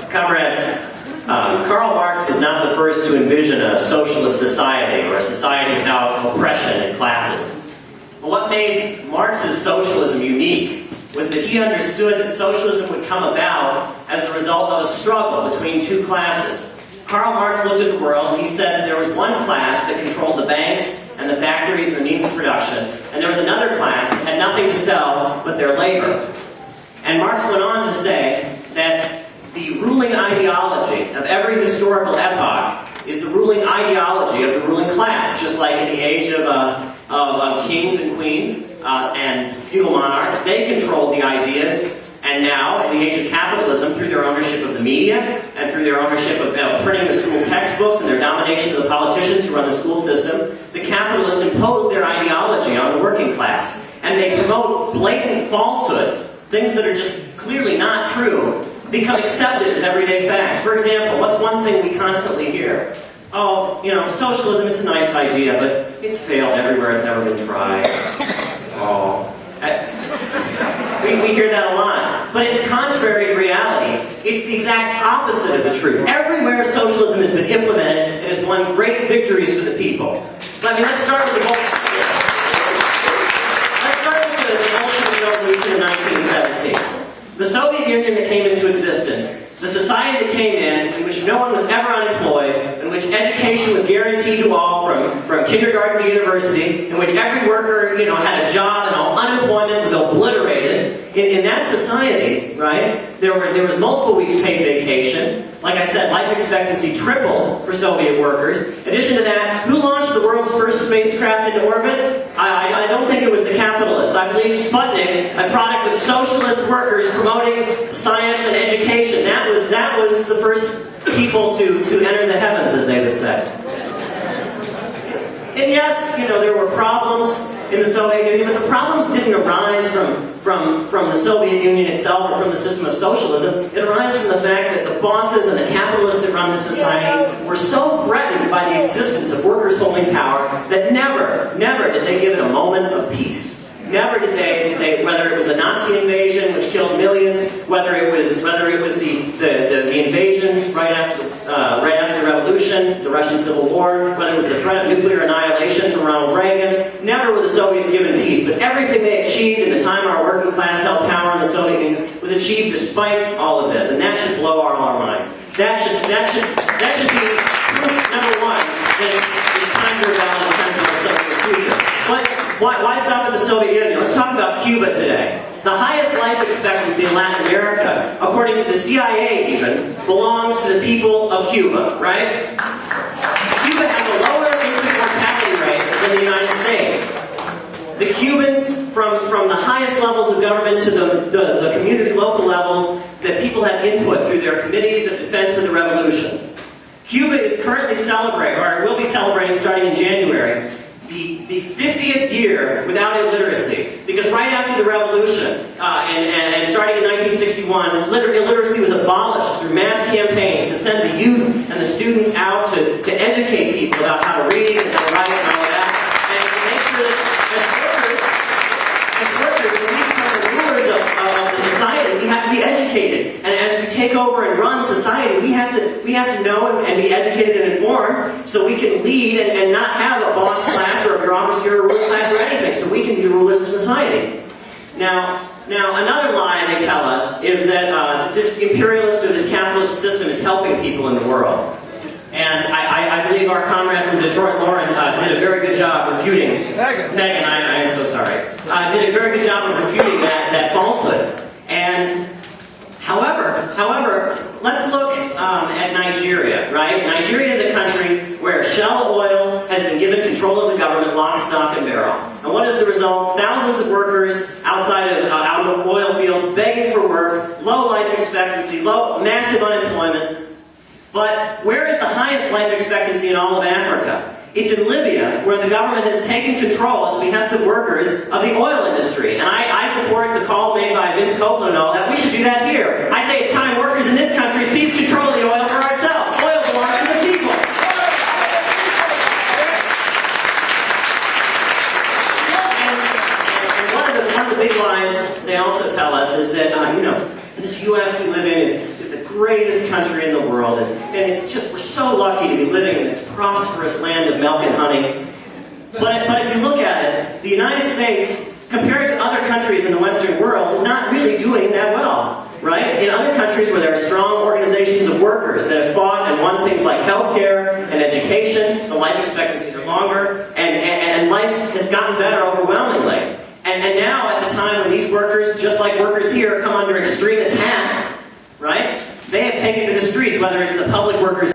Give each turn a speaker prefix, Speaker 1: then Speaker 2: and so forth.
Speaker 1: Comrades, Karl Marx was not the first to envision a socialist society or a society without oppression and classes. But what made Marx's socialism unique was that he understood that socialism would come about as a result of a struggle between two classes. Karl Marx looked at the world and he said that there was one class that controlled the banks and the factories and the means of production, and there was another class that had nothing to sell but their labor. And Marx went on to say that the ruling ideology of every historical epoch is the ruling ideology of the ruling class, just like in the age of kings and queens and feudal monarchs. They controlled the ideas, and now, in the age of capitalism, through their ownership of the media and through their ownership of printing the school textbooks and their domination of the politicians who run the school system, the capitalists impose their ideology on the working class. And they promote blatant falsehoods, things that are just clearly not true, become accepted as everyday fact. For example, what's one thing we constantly hear? Oh, socialism, it's a nice idea, but it's failed everywhere it's ever been tried. Oh. We hear that a lot. But it's contrary to reality. It's the exact opposite of the truth. Everywhere socialism has been implemented, it has won great victories for the people. Let's start with the Bolshevik Revolution in 1917. The Soviet Union that came into existence, the society that came in which no one was ever unemployed, in which education was guaranteed to all from kindergarten to university, in which every worker had a job and all unemployment was obliterated. In that society, right, there was multiple weeks paid vacation. Like I said, life expectancy tripled for Soviet workers. In addition to that, who launched the world's first spacecraft into orbit? I don't think it was the capitalists. I believe Sputnik, a product of socialist workers promoting science and education. That was the first people to enter the heavens, as they would say. And yes, there were problems in the Soviet Union, but the problems didn't arise from the Soviet Union itself or from the system of socialism. It arises from the fact that the bosses and the capitalists that run the society were so threatened by the existence of workers holding power that never did they give it a moment of peace. Never did they, whether it was the Nazi invasion, which killed millions, whether it was the invasions right after the revolution, the Russian Civil War, whether it was the threat of nuclear annihilation from Ronald Reagan, never were the Soviets given peace. But everything they achieved in the time our working class held power in the Soviet Union was achieved despite all of this, and that should blow all our minds. That should be proof number one that it's time to rebel and it's time for a Soviet future. But why stop at the Soviet Union? Let's talk about Cuba today. The highest life expectancy in Latin America, according to the CIA even, belongs to the people of Cuba, right? Cuba has a lower infant mortality rate than the United States. The Cubans, from the highest levels of government to the community local levels, that people have input through their committees of defense of the revolution. Cuba is currently celebrating, or will be celebrating starting in January, the 50th year without illiteracy. Because right after the revolution, and starting in 1961, illiteracy was abolished through mass campaigns to send the youth and the students out to educate people about how to read and how to write and all of that. And to make sure that as workers, when we become the rulers of the society, we have to be educated. And as we take over and run society, we have to know and be educated and informed so we can lead and not have a boss class or a bureaucracy or a rule class or anything, so we can be rulers of society. Now, another lie they tell us is that this imperialist or this capitalist system is helping people in the world. And I believe our comrade from Detroit, Lauren, did a very good job refuting... Megan, I am so sorry. Did a very good job of refuting that falsehood. And However, let's look at Nigeria, right? Nigeria is a country where Shell Oil has been given control of the government, lock, stock, and barrel. And what is the result? Thousands of workers out of oil fields begging for work, low life expectancy, massive unemployment. But where is the highest life expectancy in all of Africa? It's in Libya, where the government has taken control at the behest of workers of the oil industry. And I support the call made by Vince Copeland and all that. We should do that here. I say it's time workers in this country seize control of the oil for ourselves. Oil belongs to the people. And one of the big lies they also tell us is that, This U.S. we live in is the greatest country in the world, and it's just, we're so lucky to be living in this prosperous land of milk and honey. But if you look at it, the United States, compared to other countries in the Western world, is not really doing that well, right? In other countries where there are strong organizations of workers that have fought and won things like healthcare and education, the life expectancies are longer, and life has gotten better overwhelmingly. And now, at the time when these workers, just like workers here, come under extreme attack, right? They have taken to the streets, whether it's the public workers